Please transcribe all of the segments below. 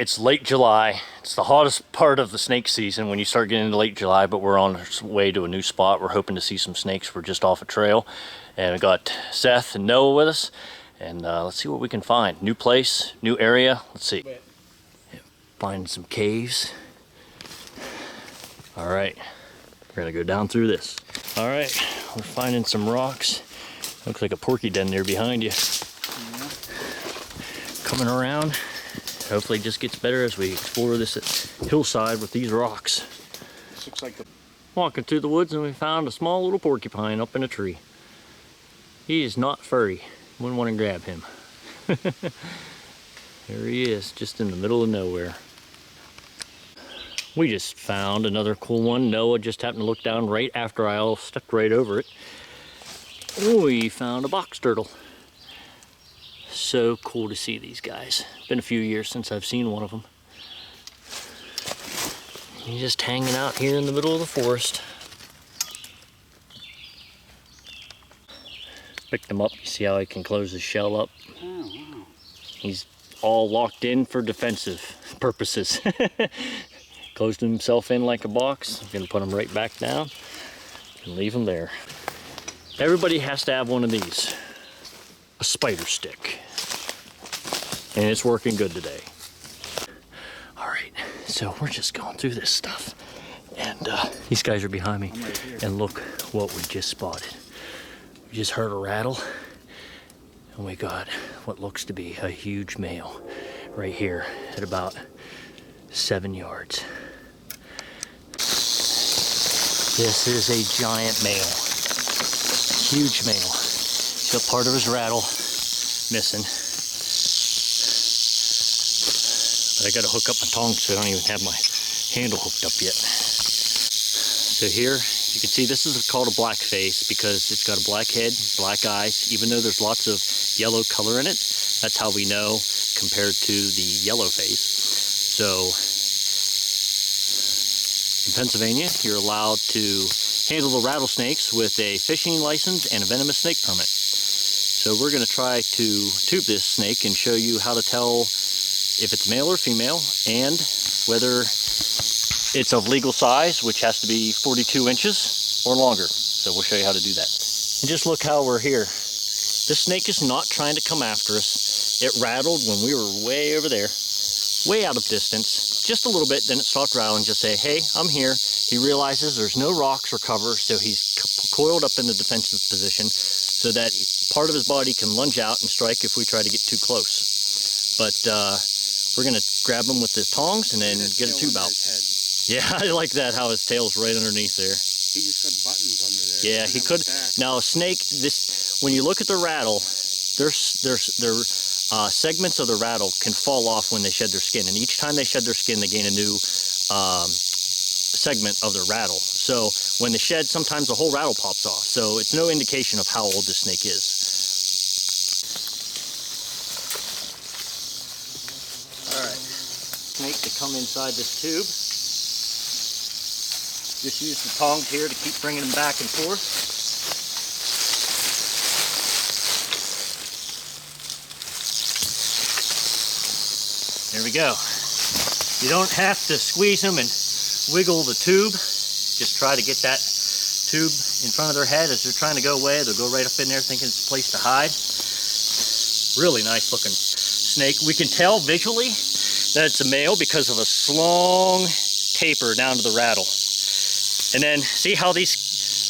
It's late July. It's the hottest part of the snake season when you start getting into late July, but we're on our way to a new spot. We're hoping to see some snakes. We're just off a trail, and we got Seth and Noah with us, and let's see what we can find. New place, new area. Let's see. Find some caves. All right, we're gonna go down through this. All right, we're finding some rocks. Looks like a porky den there behind you. Yeah. Coming around. Hopefully it just gets better as we explore this hillside with these rocks. This looks like Walking through the woods, and we found a small little porcupine up in a tree. He is not furry. Wouldn't want to grab him. There he is, just in the middle of nowhere. We just found another cool one. Noah just happened to look down right after I all stepped right over it. We found a box turtle. So cool to see these guys. Been a few years since I've seen one of them. He's just hanging out here in the middle of the forest. Picked him up. You see how I can close his shell up? Oh, wow. He's all locked in for defensive purposes. Closed himself in like a box. I'm gonna put him right back down and leave him there. Everybody has to have one of these. A spider stick. And it's working good today. All right, so we're just going through this stuff. And these guys are behind me. Right here. And look what we just spotted. We just heard a rattle. And we got what looks to be a huge male right here at about 7 yards. This is a giant male. Huge male. He's got part of his rattle missing. But I gotta hook up my tongs, so I don't even have my handle hooked up yet. So here, you can see this is called a black face because it's got a black head, black eyes, even though there's lots of yellow color in it. That's how we know compared to the yellow face. So in Pennsylvania, you're allowed to handle the rattlesnakes with a fishing license and a venomous snake permit. So we're gonna try to tube this snake and show you how to tell if it's male or female and whether it's of legal size, which has to be 42 inches or longer. So we'll show you how to do that. And just look how we're here. This snake is not trying to come after us. It rattled when we were way over there, way out of distance, just a little bit, then it stopped rattling, just say, hey, I'm here. He realizes there's no rocks or cover, so he's coiled up in the defensive position so that part of his body can lunge out and strike if we try to get too close. But we're gonna grab him with his tongs and then get a tube out. Yeah, I like that, how his tail's right underneath there. He just got buttons under there. Yeah, he could. Now a snake, when you look at the rattle, their segments of the rattle can fall off when they shed their skin, and each time they shed their skin, they gain a new segment of their rattle. So when they shed, sometimes the whole rattle pops off. So it's no indication of how old this snake is. All right, snake to come inside this tube. Just use the tongs here to keep bringing them back and forth. There we go. You don't have to squeeze them and wiggle the tube. Just try to get that tube in front of their head as they're trying to go away. They'll go right up in there thinking it's a place to hide. Really nice looking snake. We can tell visually that it's a male because of a long taper down to the rattle. And then see how these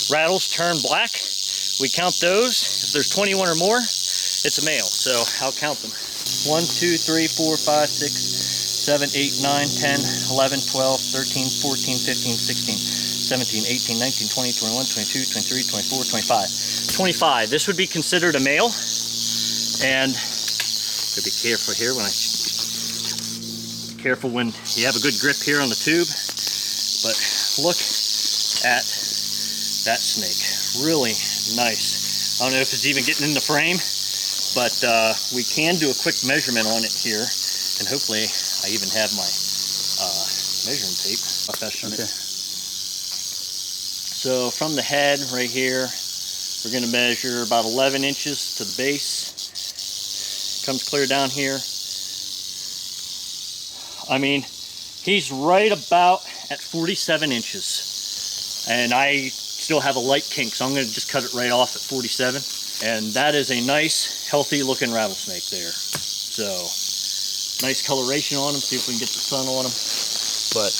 rattles turn black? We count those. If there's 21 or more, it's a male. So I'll count them. 1, 2, 3, 4, 5, 6, 7, 8, 9, 10, 11, 12, 13, 14, 15, 16, 17, 18, 19, 20, 21, 22, 23, 24, 25. 25. This would be considered a male. And gotta be careful here when you have a good grip here on the tube. But look at that snake. Really nice. I don't know if it's even getting in the frame, but we can do a quick measurement on it here, and hopefully I even have my measuring tape. Okay. So from the head right here, we're going to measure about 11 inches to the base. Comes clear down here. I mean, he's right about at 47 inches. And I still have a light kink, so I'm gonna just cut it right off at 47. And that is a nice, healthy looking rattlesnake there. So, nice coloration on him. See if we can get the sun on him. But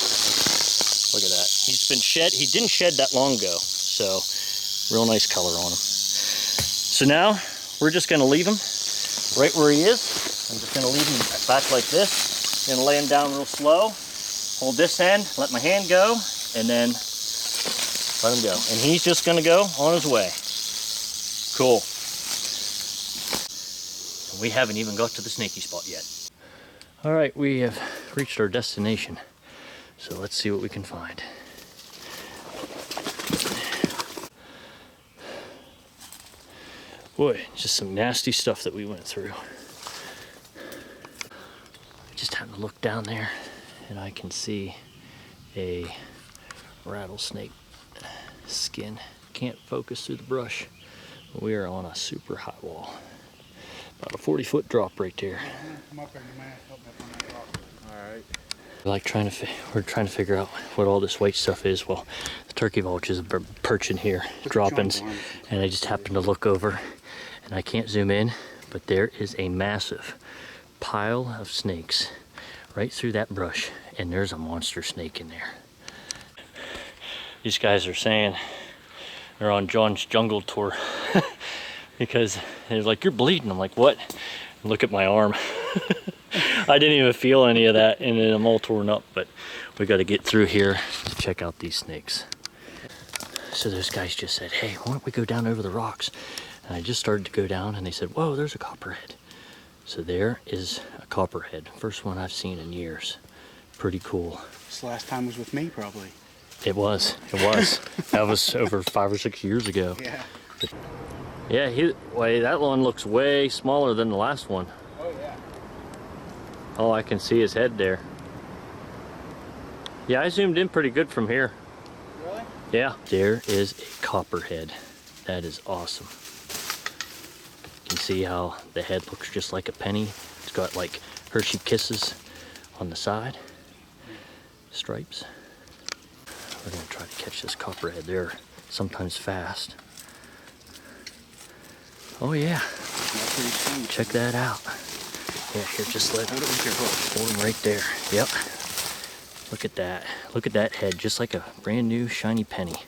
look at that. He's been shed. He didn't shed that long ago. So, real nice color on him. So now, we're just gonna leave him right where he is. I'm just gonna leave him back like this. Gonna lay him down real slow. Hold this end, let my hand go, and then let him go. And he's just gonna go on his way. Cool. We haven't even got to the snaky spot yet. All right, we have reached our destination. So let's see what we can find. Boy, just some nasty stuff that we went through. I just happened to look down there and I can see a rattlesnake skin. Can't focus through the brush. We are on a super high wall. About a 40-foot drop right there. Alright. We're trying to figure out what all this white stuff is. Well, the turkey vultures are perching here, droppings, and I just happened to look over, and I can't zoom in, but there is a massive pile of snakes right through that brush, and there's a monster snake in there. These guys are saying they're on John's jungle tour because they're like, "You're bleeding." I'm like, "What?" Look at my arm. I didn't even feel any of that, and I'm all torn up, but we got to get through here to check out these snakes. So those guys just said, "Hey, why don't we go down over the rocks?" And I just started to go down, and they said, "Whoa, there's a copperhead." So there is a copperhead. First one I've seen in years. Pretty cool. This last time was with me, probably. It was. That was over 5 or 6 years ago. Yeah. Yeah, that one looks way smaller than the last one. Oh, yeah. Oh, I can see his head there. Yeah, I zoomed in pretty good from here. Really? Yeah. There is a copperhead. That is awesome. You can see how the head looks just like a penny. It's got like Hershey Kisses on the side. Stripes. We're gonna try to catch this copperhead. They're sometimes fast. Oh yeah. Check that out. Yeah, here, just let Hold it with your hook. hold him right there. Yep. Look at that. Look at that head, just like a brand new shiny penny.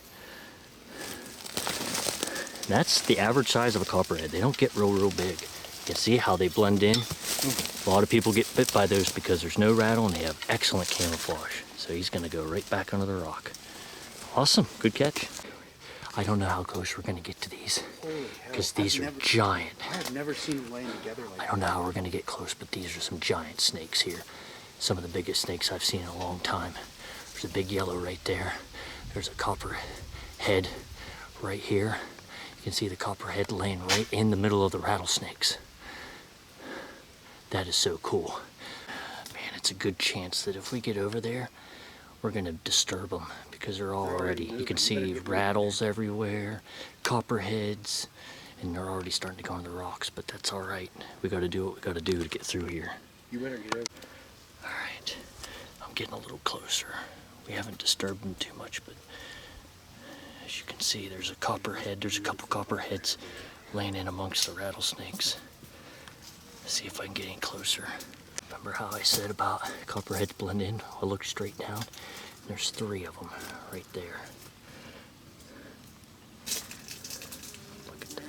That's the average size of a copperhead. They don't get real big. You can see how they blend in. A lot of people get bit by those because there's no rattle and they have excellent camouflage. So he's gonna go right back under the rock. Awesome, good catch. I don't know how close we're gonna get to these because these are giant. I have never seen them laying together like I don't know how we're gonna get close, but these are some giant snakes here. Some of the biggest snakes I've seen in a long time. There's a big yellow right there. There's a copperhead right here. You can see the copperhead laying right in the middle of the rattlesnakes. That is so cool. Man, it's a good chance that if we get over there, we're gonna disturb them because they're already, you can see rattles everywhere, copperheads, and they're already starting to go on the rocks, but that's all right. We gotta do what we gotta do to get through here. You better get over. All right, I'm getting a little closer. We haven't disturbed them too much, but as you can see, there's a copperhead. There's a couple copperheads laying in amongst the rattlesnakes. Let's see if I can get any closer. Remember how I said about copperheads blend in? I'll look straight down. There's 3 of them right there. Look at that.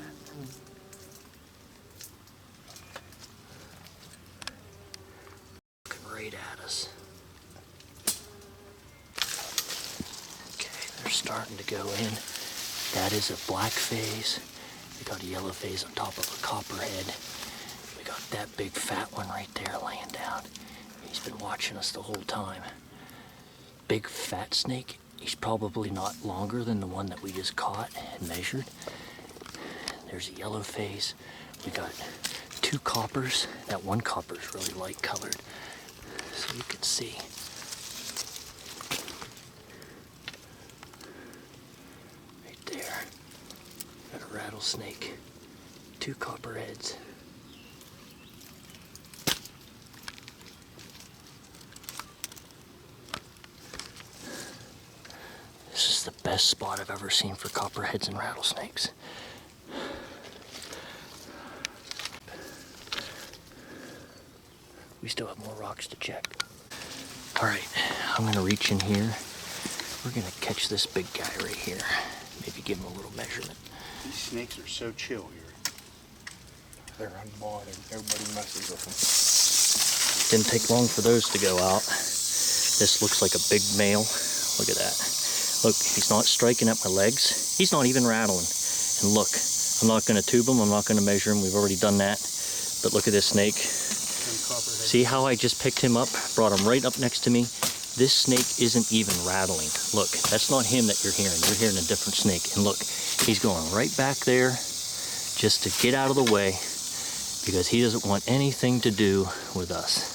Looking right at us. Okay, they're starting to go in. That is a black phase. We got a yellow phase on top of a copperhead. We got that big fat one right there laying down. He's been watching us the whole time. Big fat snake. He's probably not longer than the one that we just caught and measured. There's a yellow phase. We got 2 coppers. That one copper is really light colored, so you can see. Right there. Got a rattlesnake. 2 copperheads. best spot I've ever seen for copperheads and rattlesnakes. We still have more rocks to check. All right, I'm gonna reach in here. We're gonna catch this big guy right here. Maybe give him a little measurement. These snakes are so chill here. They're unbothered. Everybody messes with them. Didn't take long for those to go out. This looks like a big male. Look at that. Look, he's not striking at my legs. He's not even rattling. And look, I'm not gonna tube him. I'm not gonna measure him. We've already done that. But look at this snake. See how I just picked him up, brought him right up next to me? This snake isn't even rattling. Look, that's not him that you're hearing. You're hearing a different snake. And look, he's going right back there just to get out of the way because he doesn't want anything to do with us.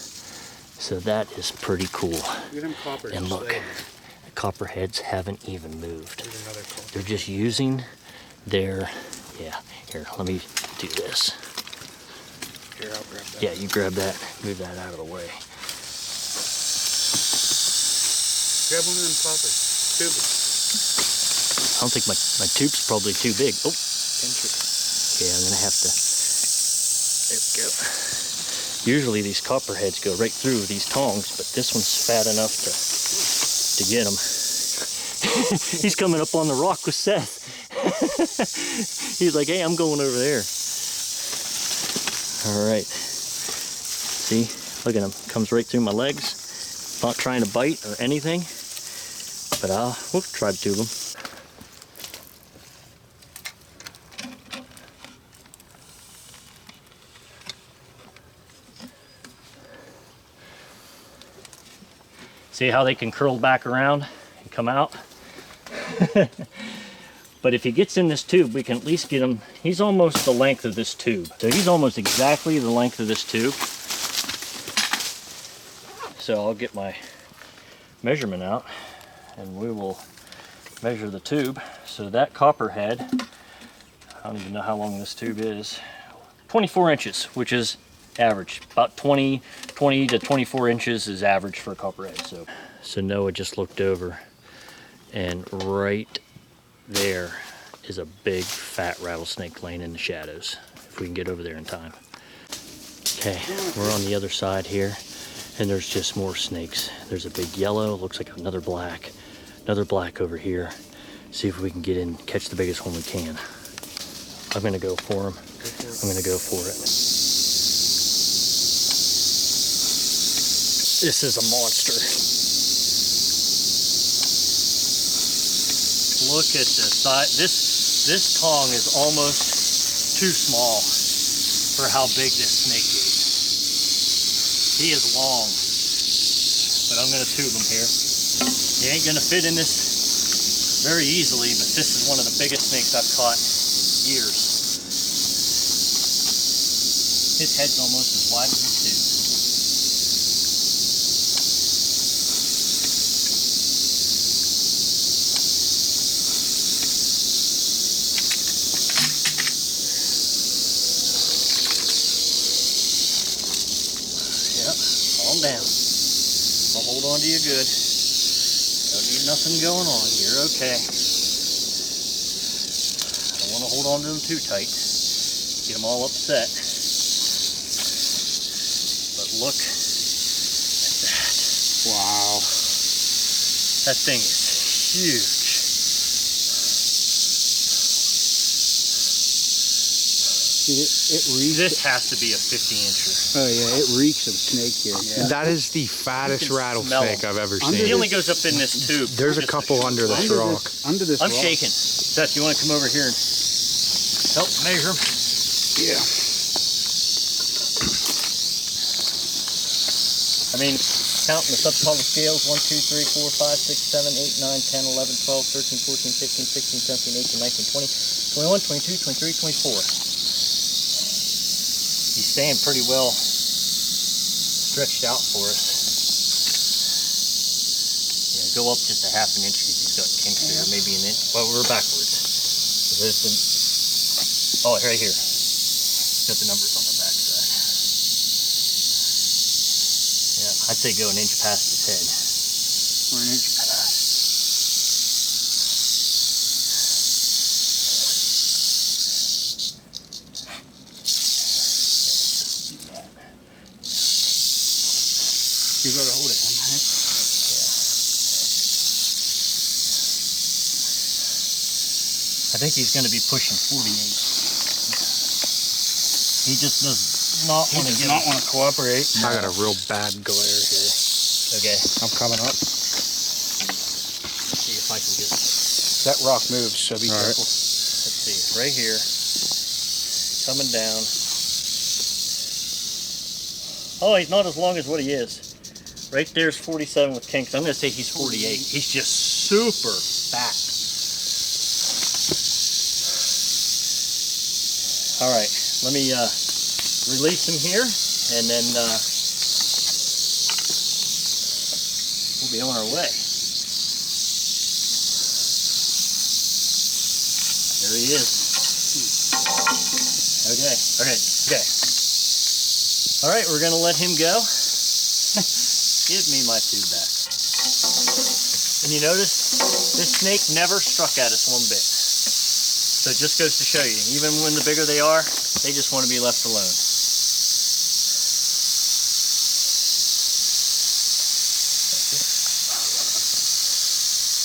So that is pretty cool. And look, the copperheads haven't even moved. They're just using their, yeah, here, let me do this. Here, I'll grab that. Yeah, you grab that, move that out of the way. Grab one of them coppers. Tube it. I don't think my tube's probably too big. Oh, Pinch it. yeah, I'm gonna have to, there we go. Usually these copperheads go right through these tongs, but this one's fat enough to get him. He's coming up on the rock with Seth. He's like, hey, I'm going over there. All right, see, look at him, comes right through my legs. Not trying to bite or anything, but we'll try to tube him. See how they can curl back around and come out? But if he gets in this tube, we can at least get him, he's almost the length of this tube. So he's almost exactly the length of this tube. So I'll get my measurement out and we will measure the tube. So that copperhead, I don't even know how long this tube is, 24 inches, which is average. About 20 to 24 inches is average for a copperhead. So Noah just looked over and right there is a big fat rattlesnake laying in the shadows, if we can get over there in time. Okay, we're on the other side here and there's just more snakes. There's a big yellow, looks like another black over here. See if we can get in, catch the biggest one we can. I'm gonna go for him. I'm gonna go for it. This is a monster. Look at the size. This tong is almost too small for how big this snake is. He is long, but I'm gonna tube him here. He ain't gonna fit in this very easily, but this is one of the biggest snakes I've caught in years. His head's almost as wide as his tube. Calm down. I'll hold on to you good. Don't need nothing going on. You're okay. I don't want to hold on to them too tight. Get them all upset. But look at that. Wow. That thing is huge. It reeks. This has to be a 50-incher. Oh yeah, it reeks of snake here. Yeah. That is the fattest rattlesnake I've ever He seen. only goes up in this tube. There's a couple under this rock. Under this I'm rock. shaking. Seth, you want to come over here and help measure him? Yeah. I mean, counting the subatomic scales, 1, 2, 3, 4, 5, 6, 7, 8, 9, 10, 11, 12, 13, 14, 15, 16, 17, 18, 19, 20, 21, 22, 23, 24. He's staying pretty well stretched out for us. Yeah, go up just a half an inch because he's got kinks there, maybe an inch. Well, we're backwards. So there's the, oh, right here. Got the numbers on the back side. Yeah, I'd say go an inch past his head. Or an inch past. hold it. I think he's going to be pushing 48. He just does not want to He does not want to cooperate. I got a real bad glare here. Okay, I'm coming up. see if I can get. That rock moves, so be All right. careful. Let's see, right here, coming down. Oh, he's not as long as what he is. Right there's 47 with kinks. I'm going to say he's 48. He's just super fat. All right, let me release him here, and then we'll be on our way. There he is. Okay. All right, we're gonna let him go. Give me my tube back. And you notice, this snake never struck at us one bit. So it just goes to show you, even when the bigger they are, they just want to be left alone.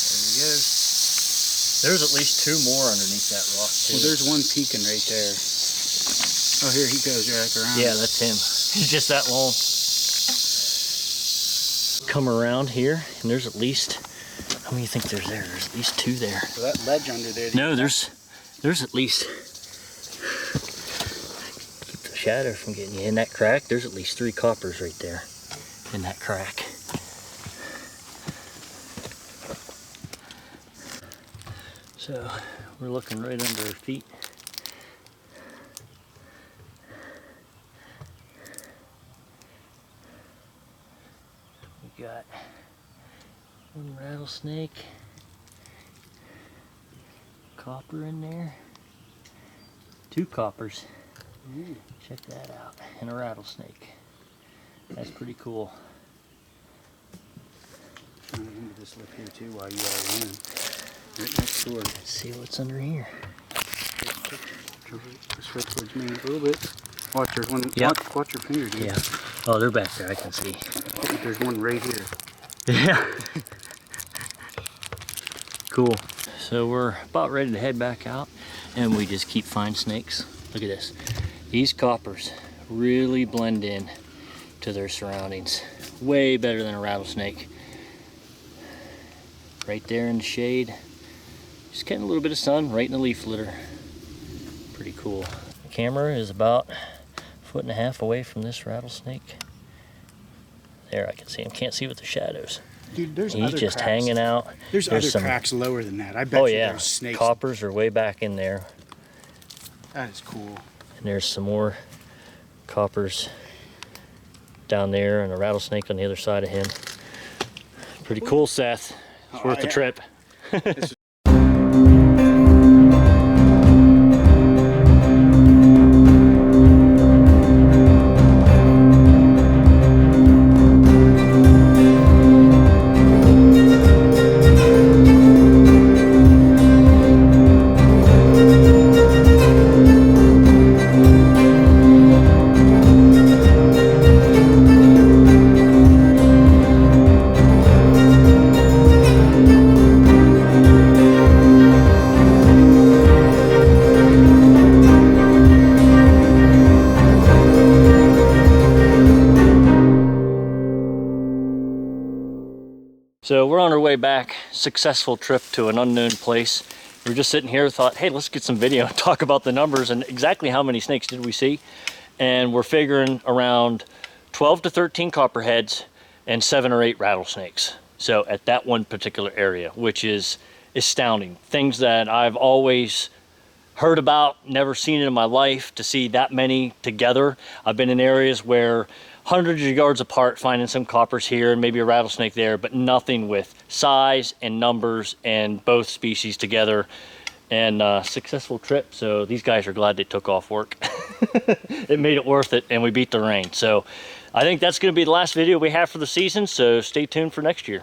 There he goes. There's at least 2 more underneath that rock too. Well, there's one peeking right there. Oh, here he goes back around. Yeah, that's him. He's just that long. Come around here, and there's at least, how many do you think there's there? There's at least 2 there. So that ledge under there. No, there's at least, keep the shadow from getting you in that crack. There's at least 3 coppers right there in that crack. So we're looking right under our feet. We got 1 rattlesnake. Copper in there. 2 coppers. Ooh. Check that out. And a rattlesnake. That's pretty cool. Into this lip here too while you are running. Right next door. Let's see what's under here. Just right towards me a little bit. Watch, there's one. Yep. Watch your finger, dude. Yeah. Oh, they're back there. I can see. There's one right here. Yeah. Cool. So we're about ready to head back out, and we just keep finding snakes. Look at this. These coppers really blend in to their surroundings. Way better than a rattlesnake. Right there in the shade. Just getting a little bit of sun right in the leaf litter. Pretty cool. The camera is about 1.5 feet away from this rattlesnake. There, I can see him. Can't see with the shadows. Dude, there's He's other just cracks. hanging out. There's other some, cracks lower than that. I bet oh you yeah, there's snakes. coppers are way back in there. That is cool. And there's some more coppers down there and a rattlesnake on the other side of him. Pretty cool, Seth. It's worth the trip. So we're on our way back. Successful trip to an unknown place. We were just sitting here, thought, hey, let's get some video and talk about the numbers and exactly how many snakes did we see. And we're figuring around 12 to 13 copperheads and 7 or 8 rattlesnakes. So at that one particular area, which is astounding. Things that I've always heard about, never seen it in my life. To see that many together. I've been in areas where hundreds of yards apart, finding some coppers here and maybe a rattlesnake there, but nothing with size and numbers and both species together. And successful trip. So these guys are glad they took off work. It made it worth it, and we beat the rain. So I think that's going to be the last video we have for the season. So stay tuned for next year.